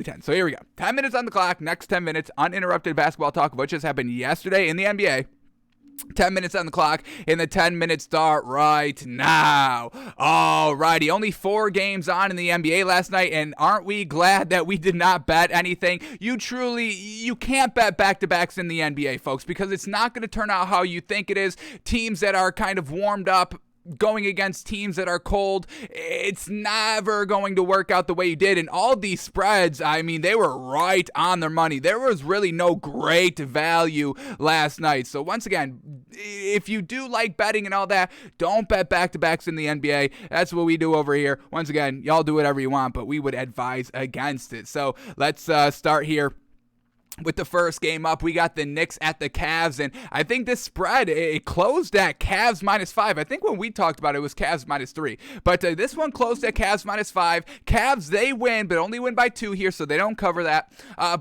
10. So here we go. 10 minutes on the clock. Next 10 minutes, uninterrupted basketball talk, which just happened yesterday in the NBA. 10 minutes on the clock, and the 10 minutes start right now. Alrighty, only 4 games on in the NBA last night, and aren't we glad that we did not bet anything? You can't bet back-to-backs in the NBA, folks, because it's not going to turn out how you think it is. Teams that are kind of warmed up going against teams that are cold, it's never going to work out the way you did. And all these spreads, I mean, they were right on their money. There was really no great value last night. So once again, if you do like betting and all that, don't bet back-to-backs in the NBA. That's what we do over here. Once again, y'all do whatever you want, but we would advise against it. So let's start here. With the first game up, we got the Knicks at the Cavs, and I think this spread, it closed at Cavs -5. I think when we talked about it, it was Cavs -3, but this one closed at Cavs -5. Cavs, they win, but only win by 2 here, so they don't cover that,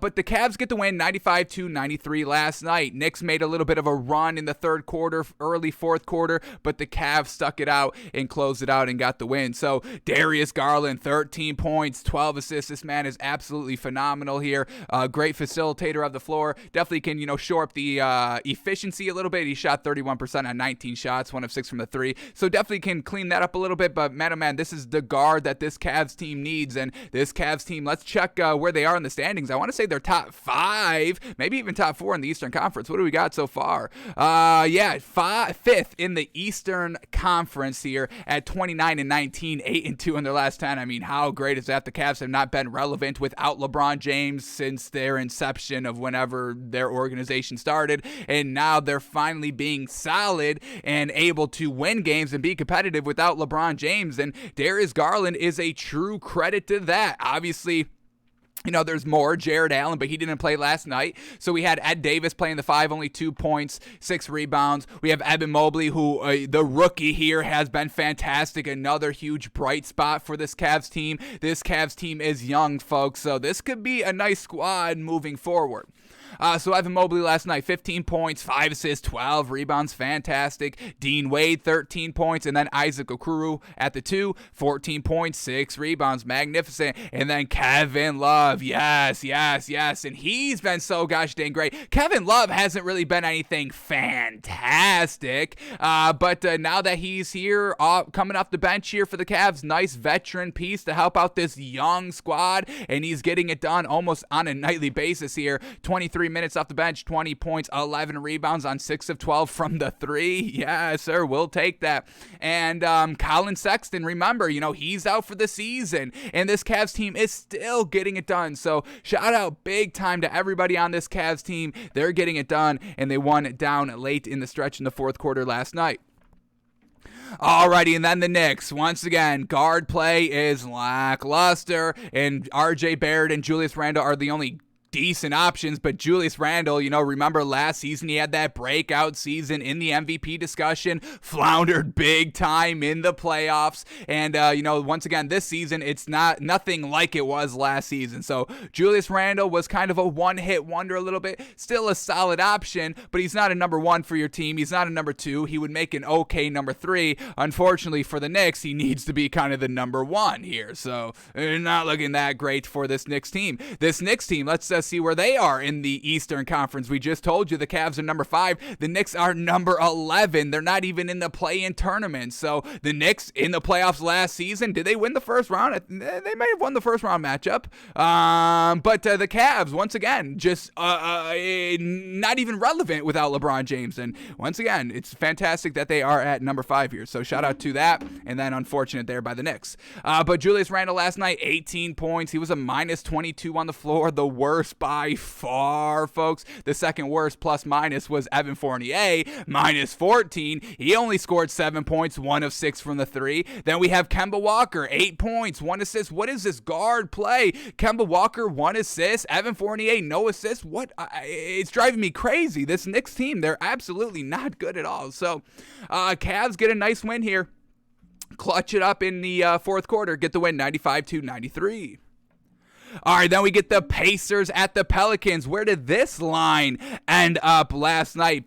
but the Cavs get the win 95-93 last night. Knicks made a little bit of a run in the third quarter, early fourth quarter, but the Cavs stuck it out and closed it out and got the win. So Darius Garland, 13 points, 12 assists. This man is absolutely phenomenal here. Great facilitator of the floor. Definitely can, shore up the efficiency a little bit. He shot 31% on 19 shots, 1 of 6 from the 3. So definitely can clean that up a little bit. But man, oh man, this is the guard that this Cavs team needs. And this Cavs team, let's check where they are in the standings. I want to say they're top 5, maybe even top 4 in the Eastern Conference. What do we got so far? 5th in the Eastern Conference here at 29-19, 8-2 in their last 10. I mean, how great is that? The Cavs have not been relevant without LeBron James since their inception of whenever their organization started, and now they're finally being solid and able to win games and be competitive without LeBron James, and Darius Garland is a true credit to that. Obviously, there's more, Jared Allen, but he didn't play last night. So we had Ed Davis playing the 5, only 2 points, 6 rebounds. We have Evan Mobley, who the rookie here has been fantastic. Another huge bright spot for this Cavs team. This Cavs team is young, folks, so this could be a nice squad moving forward. So Evan Mobley last night, 15 points, 5 assists, 12 rebounds, fantastic. Dean Wade, 13 points, and then Isaac Okoro at the 2, 14 points, 6 rebounds, magnificent. And then Kevin Love, yes, and he's been so gosh dang great. Kevin Love hasn't really been anything fantastic, but now that he's here, coming off the bench here for the Cavs, nice veteran piece to help out this young squad, and he's getting it done almost on a nightly basis here. 23 minutes off the bench, 20 points, 11 rebounds on 6 of 12 from the 3. Yeah, sir, we'll take that. And Colin Sexton, remember, he's out for the season, and this Cavs team is still getting it done. So shout out big time to everybody on this Cavs team. They're getting it done, and they won it down late in the stretch in the fourth quarter last night. Alrighty, and then the Knicks. Once again, guard play is lackluster, and RJ Barrett and Julius Randle are the only decent options, but Julius Randle, remember last season he had that breakout season in the MVP discussion, floundered big time in the playoffs, and once again this season it's nothing like it was last season. So Julius Randle was kind of a one-hit wonder a little bit, still a solid option, but he's not a number 1 for your team. He's not a number 2. He would make an okay number 3. Unfortunately for the Knicks, he needs to be kind of the number 1 here, so not looking that great for this Knicks team. This Knicks team, let's see where they are in the Eastern Conference. We just told you the Cavs are number 5. The Knicks are number 11. They're not even in the play-in tournament. So the Knicks in the playoffs last season, did they win the first round? They may have won the first round matchup. But the Cavs, once again, just not even relevant without LeBron James. And once again, it's fantastic that they are at number 5 here. So shout out to that. And then unfortunate there by the Knicks. But Julius Randle last night, 18 points. He was a -22 on the floor, the worst by far, folks. The second worst plus minus was Evan Fournier, -14. He only scored 7 points, 1 of 6 from the 3. Then we have Kemba Walker, 8 points, 1 assist. What is this guard play? Kemba Walker, 1 assist. Evan Fournier, no assist. What? It's driving me crazy. This Knicks team, they're absolutely not good at all. So, Cavs get a nice win here. Clutch it up in the fourth quarter. Get the win, 95-93. All right, then we get the Pacers at the Pelicans. Where did this line end up last night?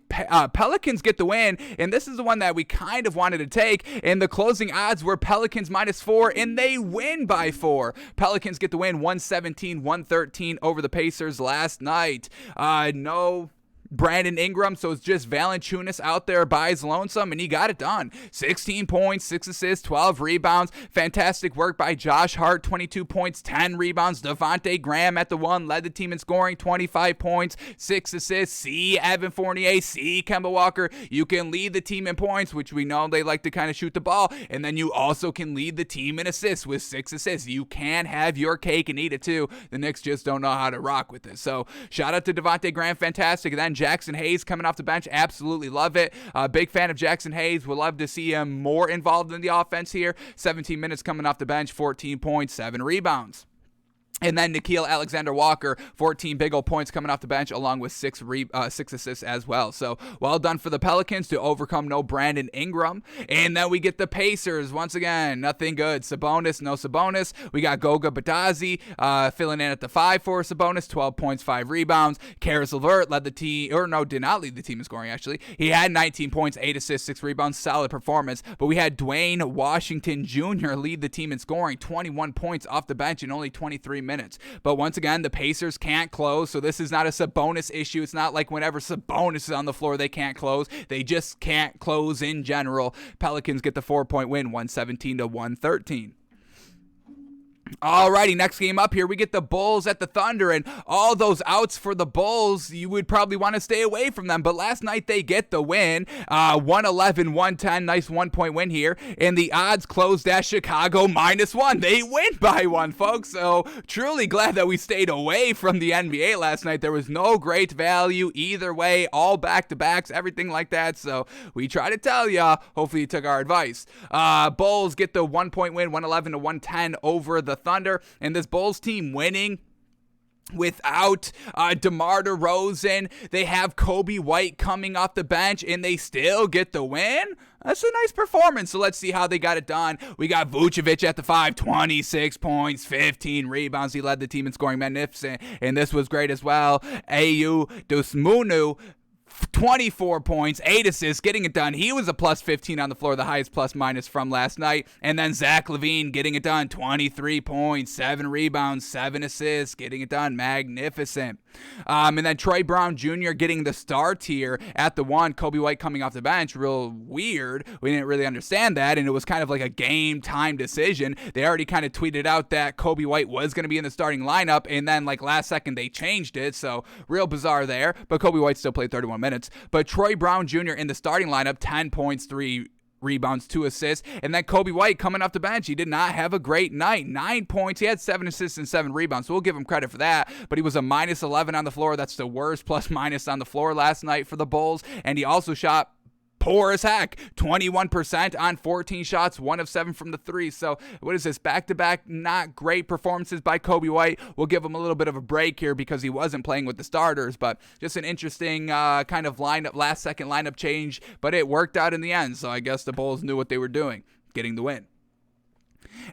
Pelicans get the win, and this is the one that we kind of wanted to take. And the closing odds were Pelicans -4, and they win by 4. Pelicans get the win 117-113 over the Pacers last night. No Brandon Ingram, so it's just Valanciunas out there by his lonesome, and he got it done. 16 points, 6 assists, 12 rebounds. Fantastic work by Josh Hart, 22 points, 10 rebounds. Devontae Graham at the 1 led the team in scoring, 25 points, 6 assists. See Evan Fournier, see Kemba Walker. You can lead the team in points, which we know they like to kind of shoot the ball, and then you also can lead the team in assists with 6 assists. You can have your cake and eat it too. The Knicks just don't know how to rock with it. So shout out to Devontae Graham, fantastic. And then Jackson Hayes coming off the bench, absolutely love it. Big fan of Jackson Hayes. Would love to see him more involved in the offense here. 17 minutes coming off the bench, 14 points, 7 rebounds. And then Nickeil Alexander-Walker, 14 big old points coming off the bench, along with 6 assists as well. So well done for the Pelicans to overcome no Brandon Ingram. And then we get the Pacers. Once again, nothing good. Sabonis, no Sabonis. We got Goga Bitadze filling in at the 5 for Sabonis, 12 points, 5 rebounds. Karis LeVert led the team, or no, did not lead the team in scoring, actually. He had 19 points, 8 assists, 6 rebounds, solid performance. But we had Dwayne Washington Jr. lead the team in scoring, 21 points off the bench in only 23 minutes. But once again, the Pacers can't close, so this is not a Sabonis issue. It's not like whenever Sabonis is on the floor, they can't close. They just can't close in general. Pelicans get the 4-point win, 117-113. Alrighty, next game up here, we get the Bulls at the Thunder, and all those outs for the Bulls, you would probably want to stay away from them, but last night they get the win, 111-110, nice 1-point win here, and the odds closed at Chicago -1. They win by 1, folks, so truly glad that we stayed away from the NBA last night. There was no great value either way, all back-to-backs, everything like that, so we try to tell ya, hopefully you took our advice. Bulls get the 1-point win, 111-110 over the Thunder, and this Bulls team winning without DeMar DeRozan. They have Kobe White coming off the bench, and they still get the win. That's a nice performance, so let's see how they got it done. We got Vucevic at the 5, 26 points, 15 rebounds. He led the team in scoring, magnificent, and this was great as well. Ayu Dosunmu, 24 points, 8 assists, getting it done. He was a plus 15 on the floor, the highest plus minus from last night. And then Zach LaVine getting it done, 23 points, 7 rebounds, 7 assists, getting it done. Magnificent. And then Troy Brown Jr. getting the start here at the 1. Kobe White coming off the bench, real weird. We didn't really understand that, and it was kind of like a game time decision. They already kind of tweeted out that Kobe White was going to be in the starting lineup, and then like last second they changed it, so real bizarre there. But Kobe White still played 31 minutes. But Troy Brown Jr. in the starting lineup, 10 points, 3 rebounds, 2 assists. And then Kobe White coming off the bench. He did not have a great night. 9 points. He had 7 assists and 7 rebounds. So we'll give him credit for that. But he was a -11 on the floor. That's the worst plus minus on the floor last night for the Bulls. And he also shot poor as heck, 21% on 14 shots, 1 of 7 from the 3. So what is this, back-to-back not great performances by Kobe White? We'll give him a little bit of a break here because he wasn't playing with the starters, but just an interesting kind of lineup, last second lineup change, but it worked out in the end. So I guess the Bulls knew what they were doing, getting the win.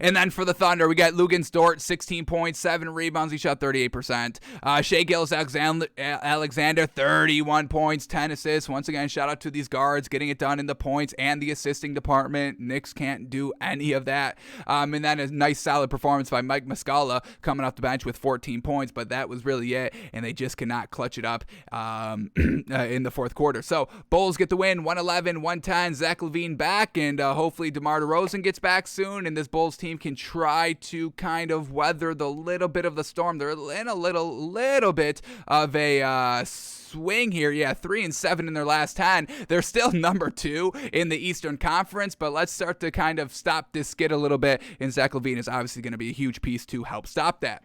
And then for the Thunder, we got Luguentz Dort, 16 points, 7 rebounds. He shot 38%. Shai Gilgeous-Alexander, 31 points, 10 assists. Once again, shout out to these guards getting it done in the points and the assisting department. Knicks can't do any of that. And then a nice solid performance by Mike Muscala coming off the bench with 14 points, but that was really it, and they just cannot clutch it up in the fourth quarter. So Bulls get the win, 111-110. Zach LaVine back, and hopefully DeMar DeRozan gets back soon, and this Bulls team can try to kind of weather the little bit of the storm. They're in a little bit of a swing here. Yeah, 3-7 in their last 10. They're still number 2 in the Eastern Conference, but let's start to kind of stop this skid a little bit, and Zach LaVine is obviously going to be a huge piece to help stop that.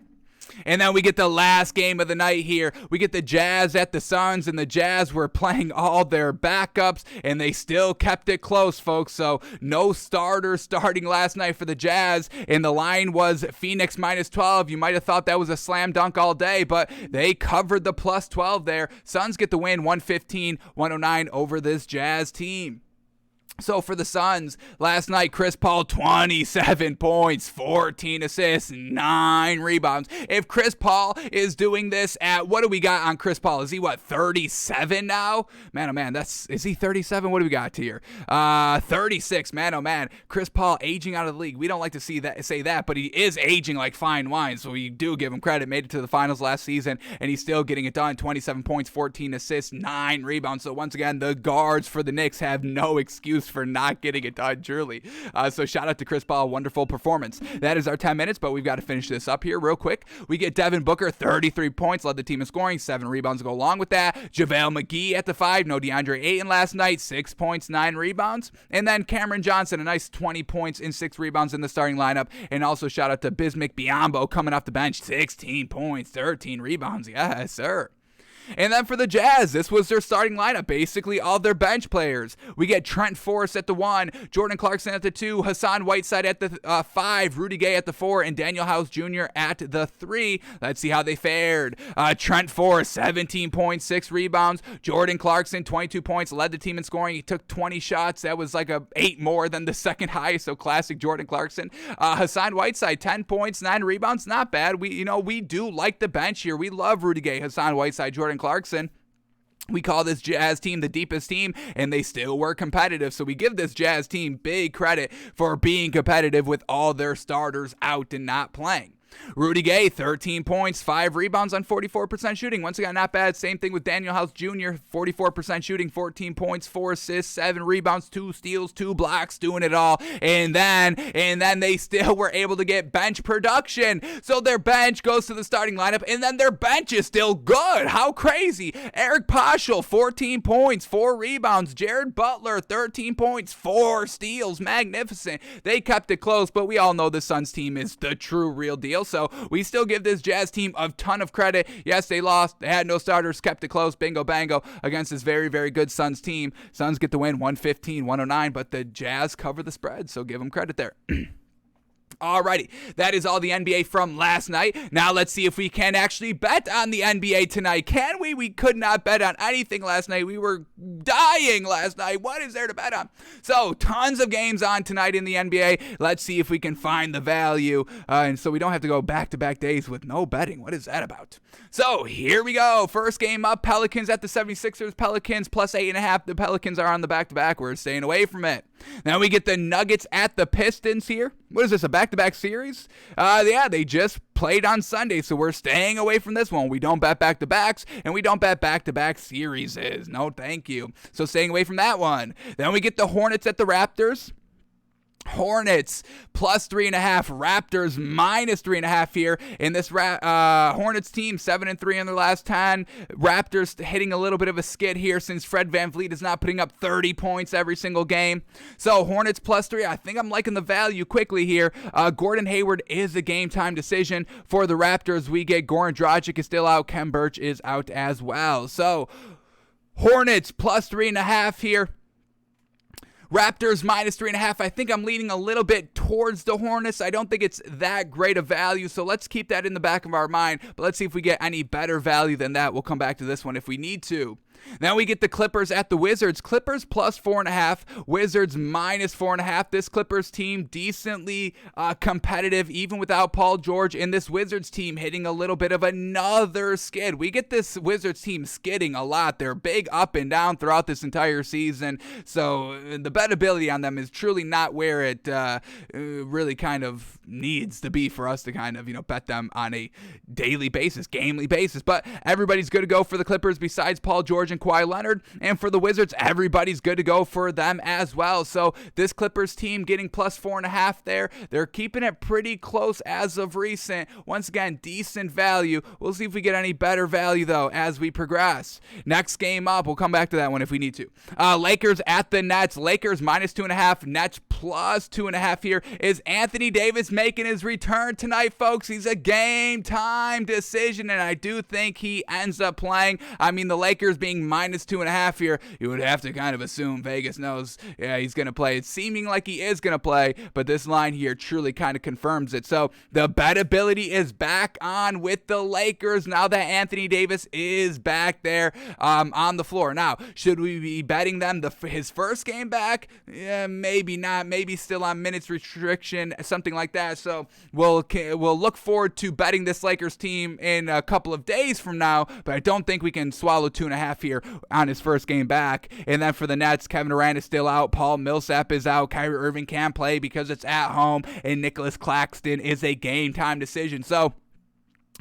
And then we get the last game of the night here. We get the Jazz at the Suns, and the Jazz were playing all their backups, and they still kept it close, folks. So no starters starting last night for the Jazz, and the line was Phoenix -12. You might have thought that was a slam dunk all day, but they covered the plus 12 there. Suns get the win, 115-109 over this Jazz team. So for the Suns, last night, Chris Paul, 27 points, 14 assists, 9 rebounds. If Chris Paul is doing this at, what do we got on Chris Paul? Is he, 37 now? Man, oh man, is he 37? What do we got here? 36, man, oh man. Chris Paul aging out of the league. We don't like to say that, but he is aging like fine wine, so we do give him credit. Made it to the finals last season, and he's still getting it done. 27 points, 14 assists, 9 rebounds. So once again, the guards for the Knicks have no excuse for not getting it done, truly. So shout out to Chris Paul, wonderful performance. That is our 10 minutes, but we've got to finish this up here real quick. We get Devin Booker, 33 points, led the team in scoring, 7 rebounds to go along with that. JaVale McGee at the 5, no DeAndre Ayton last night, 6 points, 9 rebounds. And then Cameron Johnson, a nice 20 points and 6 rebounds in the starting lineup. And also shout out to Bismack Biyombo coming off the bench, 16 points, 13 rebounds. Yes, sir. And then for the Jazz, this was their starting lineup, basically all their bench players. We get Trent Forrest at the 1, Jordan Clarkson at the 2, Hassan Whiteside at the 5, Rudy Gay at the 4, and Daniel House Jr. at the 3. Let's see how they fared. Trent Forrest, 17 points, 6 rebounds. Jordan Clarkson, 22 points, led the team in scoring. He took 20 shots. That was like 8 more than the second highest, so classic Jordan Clarkson. Hassan Whiteside, 10 points, 9 rebounds. Not bad. We do like the bench here. We love Rudy Gay, Hassan Whiteside, Jordan Clarkson. We call this Jazz team the deepest team, and they still were competitive. So we give this Jazz team big credit for being competitive with all their starters out and not playing. Rudy Gay, 13 points, 5 rebounds on 44% shooting. Once again, not bad. Same thing with Daniel House Jr., 44% shooting, 14 points, 4 assists, 7 rebounds, 2 steals, 2 blocks, doing it all. And then they still were able to get bench production. So their bench goes to the starting lineup, and then their bench is still good. How crazy. Eric Paschall, 14 points, 4 rebounds. Jared Butler, 13 points, 4 steals. Magnificent. They kept it close, but we all know the Suns team is the true real deal. So we still give this Jazz team a ton of credit. Yes, they lost. They had no starters, kept it close. Bingo bango against this very, very good Suns team. Suns get the win 115-109, but the Jazz cover the spread, so give them credit there. Alrighty, that is all the NBA from last night. Now let's see if we can actually bet on the NBA tonight. Can we? We could not bet on anything last night. We were dying last night. What is there to bet on? So, tons of games on tonight in the NBA. Let's see if we can find the value. And so we don't have to go back-to-back days with no betting. What is that about? So, here we go. First game up, Pelicans at the 76ers. Pelicans plus 8.5. The Pelicans are on the back-to-back. We're staying away from it. Now we get the Nuggets at the Pistons here. What is this, a back-to-back series? Yeah, they just played on Sunday, so we're staying away from this one. We don't bet back-to-backs, and we don't bet back-to-back series. No, thank you. So staying away from that one. Then we get the Hornets at the Raptors. Hornets plus 3.5, Raptors minus 3.5 here in this Hornets team, 7-3 in their last 10. Raptors hitting a little bit of a skid here since Fred VanVleet is not putting up 30 points every single game. So Hornets plus 3, I think I'm liking the value quickly here. Gordon Hayward is a game time decision for the Raptors. We get Goran Dragic is still out, Kem Birch is out as well. So Hornets plus 3.5 here. Raptors minus 3.5. I think I'm leaning a little bit towards the Hornets. I don't think it's that great a value, so let's keep that in the back of our mind. But let's see if we get any better value than that. We'll come back to this one if we need to. Now we get the Clippers at the Wizards. Clippers plus 4.5. Wizards minus 4.5. This Clippers team decently competitive even without Paul George. And this Wizards team hitting a little bit of another skid. We get this Wizards team skidding a lot. They're big up and down throughout this entire season. So the bettability on them is truly not where it really kind of needs to be for us to kind of, bet them on a daily basis, gamely basis. But everybody's good to go for the Clippers besides Paul George and Kawhi Leonard, and for the Wizards, everybody's good to go for them as well. So this Clippers team getting plus 4.5 there. They're keeping it pretty close as of recent. Once again, decent value. We'll see if we get any better value though as we progress. Next game up, we'll come back to that one if we need to. Lakers at the Nets. Lakers minus 2.5. Nets plus 2.5 here. Is Anthony Davis making his return tonight, folks? He's a game time decision, and I do think he ends up playing. I mean, the Lakers being laying -2.5 here, you would have to kind of assume Vegas knows, yeah, he's going to play. It's seeming like he is going to play, but this line here truly kind of confirms it. So the bet ability is back on with the Lakers now that Anthony Davis is back there on the floor. Now, should we be betting them his first game back? Yeah, maybe not. Maybe still on minutes restriction, something like that. So we'll look forward to betting this Lakers team in a couple of days from now, but I don't think we can swallow 2.5 here on his first game back. And then for the Nets, Kevin Durant is still out. Paul Millsap is out. Kyrie Irving can't play because it's at home, and Nicholas Claxton is a game time decision. So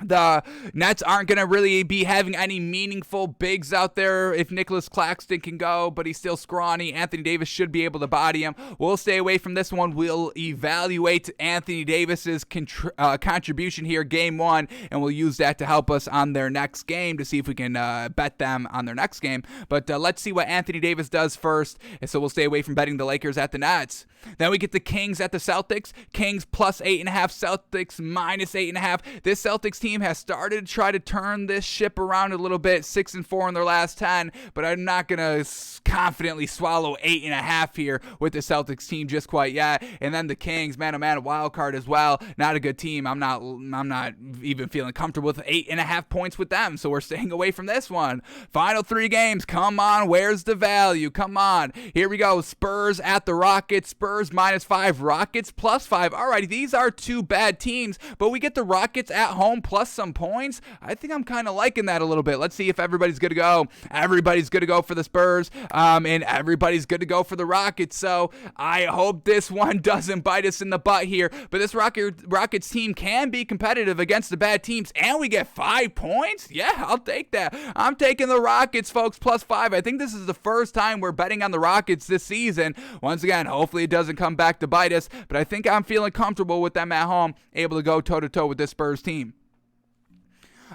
the Nets aren't going to really be having any meaningful bigs out there if Nicholas Claxton can go, but he's still scrawny. Anthony Davis should be able to body him. We'll stay away from this one. We'll evaluate Anthony Davis's contribution here, game one, and we'll use that to help us on their next game to see if we can bet them on their next game. But let's see what Anthony Davis does first, and so we'll stay away from betting the Lakers at the Nets. Then we get the Kings at the Celtics. Kings +8.5, Celtics -8.5. This Celtics team has started to try to turn this ship around a little bit, 6-4 in their last 10, but I'm not going to confidently swallow 8.5 here with the Celtics team just quite yet. And then the Kings, man, oh man, a wild card as well. Not a good team. I'm not even feeling comfortable with 8.5 points with them, so we're staying away from this one. Final 3 games. Come on, where's the value? Come on. Here we go. Spurs at the Rockets. Spurs -5, Rockets +5. Alrighty, these are 2 bad teams, but we get the Rockets at home plus some points. I think I'm kind of liking that a little bit. Let's see if everybody's good to go. Everybody's good to go for the Spurs, and everybody's good to go for the Rockets. So I hope this one doesn't bite us in the butt here. But this Rockets team can be competitive against the bad teams, and we get 5 points? Yeah, I'll take that. I'm taking the Rockets, folks, +5. I think this is the first time we're betting on the Rockets this season. Once again, hopefully it doesn't come back to bite us, but I think I'm feeling comfortable with them at home, able to go toe-to-toe with this Spurs team.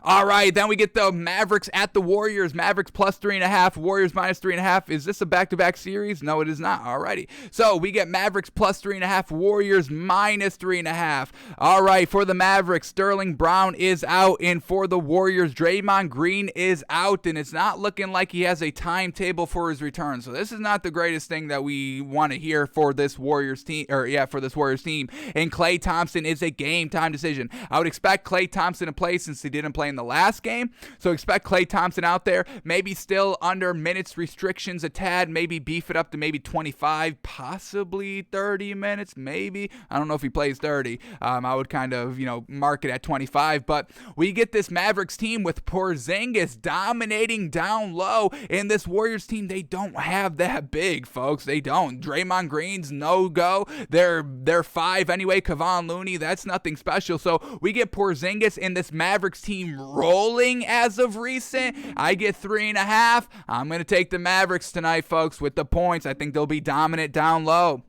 All right, then we get the Mavericks at the Warriors. Mavericks +3.5, Warriors -3.5. Is this a back-to-back series? No, it is not. All righty. So we get Mavericks +3.5, Warriors -3.5. All right, for the Mavericks, Sterling Brown is out, and for the Warriors, Draymond Green is out, and it's not looking like he has a timetable for his return. So this is not the greatest thing that we want to hear for this Warriors team, for this Warriors team. And Klay Thompson is a game-time decision. I would expect Klay Thompson to play since he didn't play in the last game, so expect Klay Thompson out there, maybe still under minutes restrictions a tad, maybe beef it up to maybe 25, possibly 30 minutes, maybe. I don't know if he plays 30. I would kind of, mark it at 25, but we get this Mavericks team with Porzingis dominating down low, and this Warriors team, they don't have that big, folks. They don't. Draymond Green's no-go. They're 5 anyway. Kevon Looney, that's nothing special, so we get Porzingis in this Mavericks team rolling as of recent. I get 3.5. I'm going to take the Mavericks tonight, folks, with the points. I think they'll be dominant down low.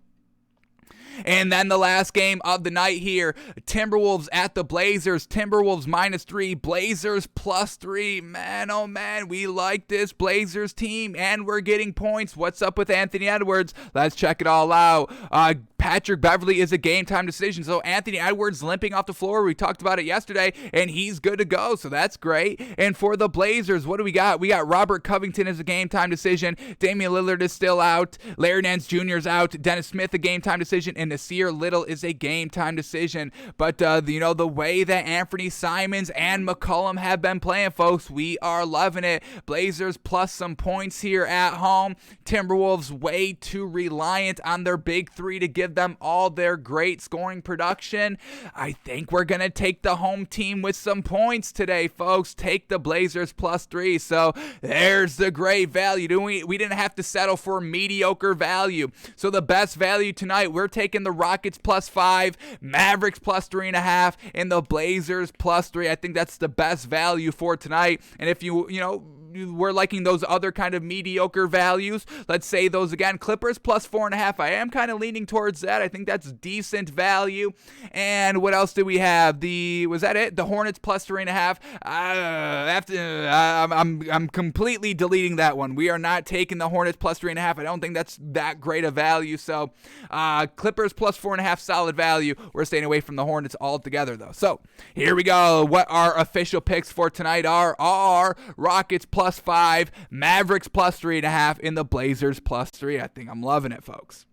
And then the last game of the night here, Timberwolves at the Blazers. Timberwolves -3, Blazers +3. Man, oh man, we like this Blazers team, and we're getting points. What's up with Anthony Edwards? Let's check it all out. Patrick Beverley is a game-time decision, so Anthony Edwards limping off the floor. We talked about it yesterday, and he's good to go, so that's great. And for the Blazers, what do we got? We got Robert Covington as a game-time decision. Damian Lillard is still out. Larry Nance Jr. is out. Dennis Smith, a game-time decision. And Nasir Little is a game-time decision. But, the way that Anthony Simons and McCollum have been playing, folks, we are loving it. Blazers plus some points here at home. Timberwolves way too reliant on their big three to give them all their great scoring production. I think we're going to take the home team with some points today, folks. Take the Blazers +3. So there's the great value. We didn't have to settle for mediocre value. So the best value tonight, we're taking the Rockets +5, Mavericks +3.5, and the Blazers +3. I think that's the best value for tonight. And if we're liking those other kind of mediocre values, let's say those again. Clippers +4.5. I am kind of leaning towards that. I think that's decent value. And what else do we have? Was that it? The Hornets +3.5. I'm completely deleting that one. We are not taking the Hornets +3.5. I don't think that's that great a value. So Clippers +4.5, solid value. We're staying away from the Hornets altogether, though. So here we go. What our official picks for tonight are Rockets +5, Mavericks +3.5, and the Blazers +3. I think I'm loving it, folks.